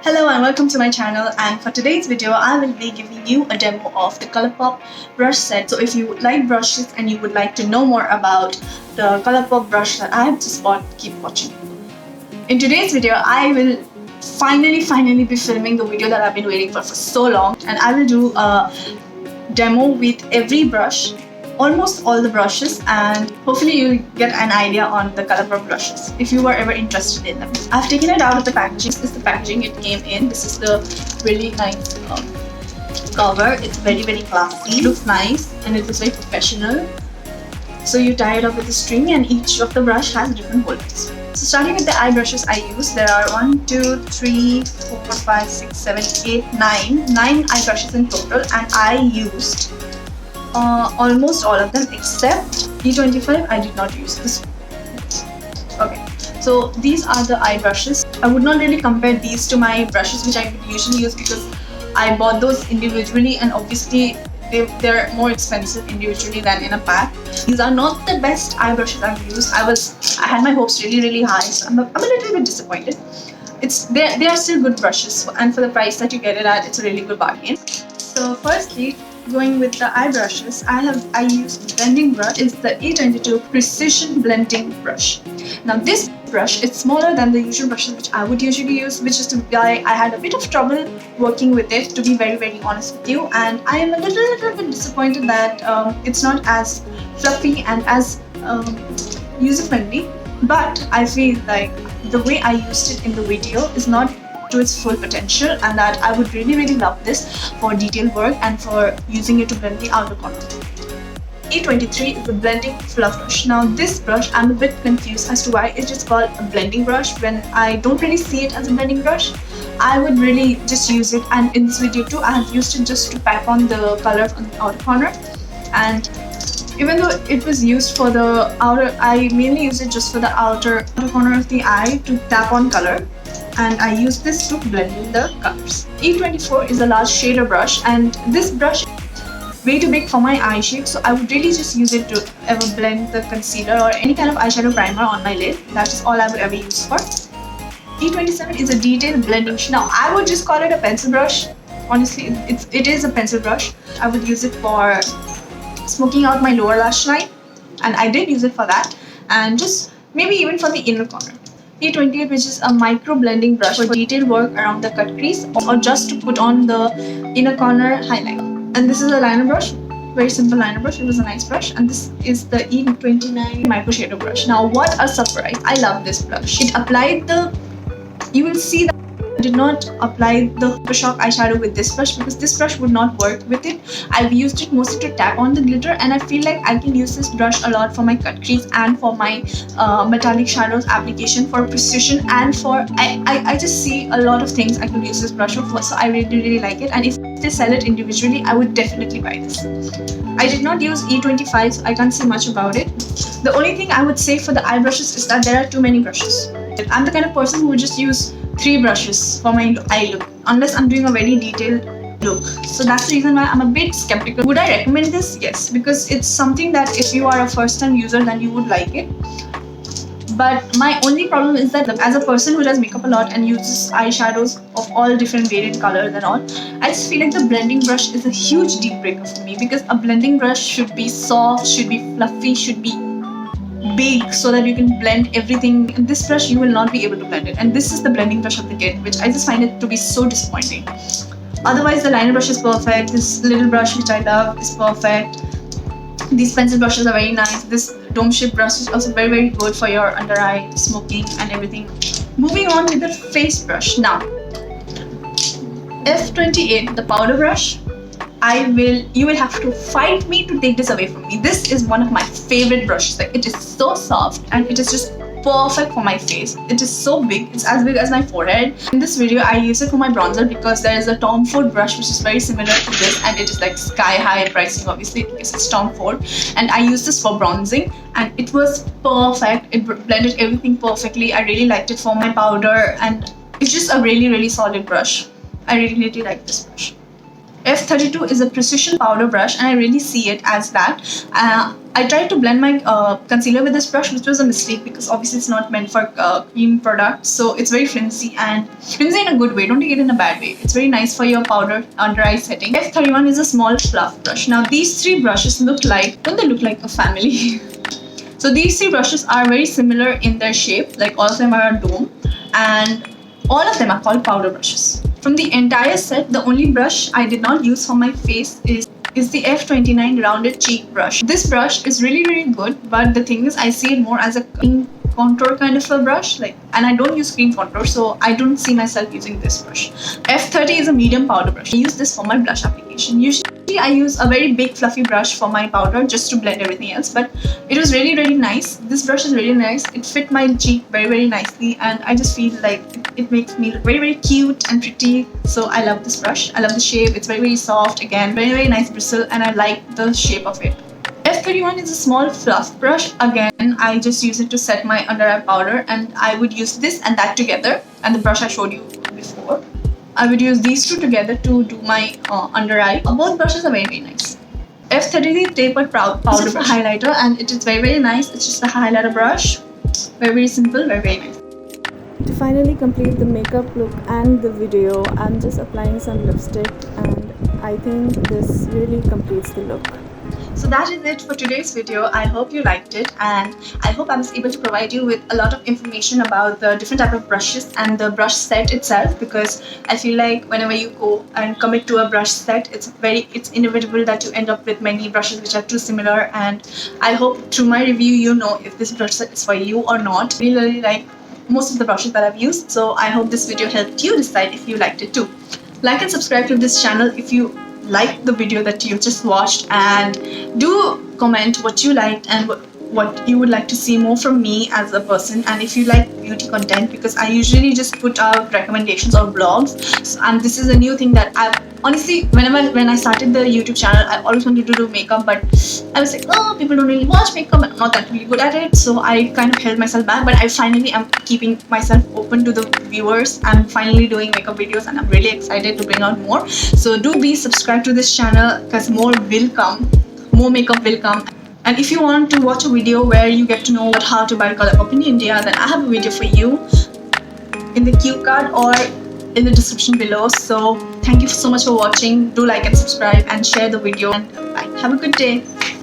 Hello and welcome to my channel, and for today's video I will be giving you a demo of the Colourpop brush set. So if you like brushes and you would like to know more about the Colourpop brush that I have just bought, keep watching. In today's video I will finally be filming the video that I've been waiting for so long, and I will do a demo with every brush, almost all the brushes, and hopefully you'll get an idea on the Colourpop brushes if you were ever interested in them. I've taken it out of the packaging. This is the packaging it came in. This is the really nice cover. It's very classy. It looks nice and it looks very professional. So you tie it up with a string and each of the brush has different holders. So starting with the eye brushes I use, there are 1, 2, 3, 4, 5, 6, 7, 8, 9 eye brushes in total, and I used almost all of them except E25. I did not use this. Okay, so these are the eye brushes. I would not really compare these to my brushes which I would usually use because I bought those individually, and obviously they're more expensive individually than in a pack. These are not the best eye brushes I've used. I had my hopes really high, so I'm a little bit disappointed. They are still good brushes, and for the price that you get it at, it's a really good bargain. So firstly, going with the eye brushes, I used blending brush. It's the E22 Precision Blending Brush. Now this brush is smaller than the usual brushes which I would usually use, which is why I had a bit of trouble working with it, to be very honest with you, and I am a little bit disappointed that it's not as fluffy and as user-friendly, but I feel like the way I used it in the video is not to its full potential, and that I would really love this for detail work and for using it to blend the outer corner. E23 is a blending fluff brush. Now this brush, I'm a bit confused as to why it is called a blending brush when I don't really see it as a blending brush. I would really just use it, and in this video too I have used it just to pack on the color on the outer corner, and even though it was used for the outer, I mainly use it just for the outer corner of the eye to tap on color, and I use this to blend in the colors. E24 is a large shader brush, and this brush is way too big for my eye shape, so I would really just use it to ever blend the concealer or any kind of eyeshadow primer on my lid. That is all I would ever use for. E27 is a detailed blending brush. Now I would just call it a pencil brush. Honestly, it is a pencil brush. I would use it for smoking out my lower lash line, and I did use it for that, and just maybe even for the inner corner. E28, which is a micro blending brush for detailed work around the cut crease or just to put on the inner corner highlight. And this is a liner brush, very simple liner brush. It was a nice brush, and this is the E29 micro shader brush. Now what a surprise! I love this brush. It applied you will see that I did not apply the shock eyeshadow with this brush because this brush would not work with it. I've used it mostly to tap on the glitter, and I feel like I can use this brush a lot for my cut crease and for my metallic shadows application, for precision, and for I just see a lot of things I could use this brush for, so I really like it, and if they sell it individually I would definitely buy this. I did not use E25, so I can't say much about it. The only thing I would say for the eye brushes is that there are too many brushes. I'm the kind of person who would just use 3 brushes for my eye look unless I'm doing a very detailed look. So that's the reason why I'm a bit skeptical. Would I recommend this? Yes, because it's something that if you are a first-time user then you would like it. But my only problem is that as a person who does makeup a lot and uses eyeshadows of all different varied colors and all, I just feel like the blending brush is a huge deal breaker for me, because a blending brush should be soft, should be fluffy, should be big so that you can blend everything. In this brush you will not be able to blend it, and this is the blending brush of the kit, which I just find it to be so disappointing. Otherwise the liner brush is perfect, this little brush which I love is perfect, these pencil brushes are very nice, this dome shape brush is also very good for your under eye smoking and everything. Moving on with the face brush. Now F28, the powder brush, you will have to fight me to take this away from me. This is one of my favorite brushes. Like, it is so soft and it is just perfect for my face. It is so big, it's as big as my forehead. In this video I use it for my bronzer because there is a Tom Ford brush which is very similar to this, and it is like sky high pricing obviously because it's Tom Ford, and I use this for bronzing and it was perfect. It blended everything perfectly. I really liked it for my powder, and it's just a really solid brush. I really like this brush. F32 is a precision powder brush, and I really see it as that. I tried to blend my concealer with this brush, which was a mistake because obviously it's not meant for cream products. So it's very flimsy, and flimsy in a good way. Don't take it in a bad way. It's very nice for your powder under eye setting. F31 is a small fluff brush. Now these three brushes look like, don't they look like a family? So these three brushes are very similar in their shape. Like all of them are a dome, and all of them are called powder brushes. From the entire set, the only brush I did not use for my face is the F29 rounded cheek brush. This brush is really good, but the thing is I see it more as a cream contour kind of a brush, and I don't use cream contour, so I don't see myself using this brush. F30 is a medium powder brush. I use this for my blush application. Usually I use a very big fluffy brush for my powder just to blend everything else, but it was really nice. This brush is really nice. It fit my cheek very nicely, and I just feel like it makes me look very cute and pretty. So I love this brush. I love the shape. It's very soft. Again, very nice bristle, and I like the shape of it. F31 is a small fluff brush. Again, I just use it to set my under eye powder, and I would use this and that together, and the brush I showed you before. I would use these two together to do my under eye. Both brushes are very nice. F33 tapered powder brush highlighter, and it is very nice. It's just a highlighter brush. Very simple, very nice. To finally complete the makeup look and the video, I'm just applying some lipstick, and I think this really completes the look. So that is it for today's video. I hope you liked it, and I hope I was able to provide you with a lot of information about the different type of brushes and the brush set itself, because I feel like whenever you go and commit to a brush set, it's inevitable that you end up with many brushes which are too similar. And I hope through my review you know if this brush set is for you or not. I really like most of the brushes that I've used, so I hope this video helped you decide if you liked it too. Like and subscribe to this channel if you like the video that you just watched, and do comment what you liked and what you would like to see more from me as a person, and if you like beauty content, because I usually just put out recommendations or vlogs. And this is a new thing that I've honestly, when I started the YouTube channel, I always wanted to do makeup, but I was like, oh, people don't really watch makeup, and I'm not that really good at it, so I kind of held myself back. But I finally am keeping myself open to the viewers. I'm finally doing makeup videos, and I'm really excited to bring out more. So do be subscribed to this channel, because more will come, more makeup will come. And if you want to watch a video where you get to know how to buy Colourpop in India, then I have a video for you in the cue card or in the description below. So thank you so much for watching. Do like and subscribe and share the video, and bye. Have a good day.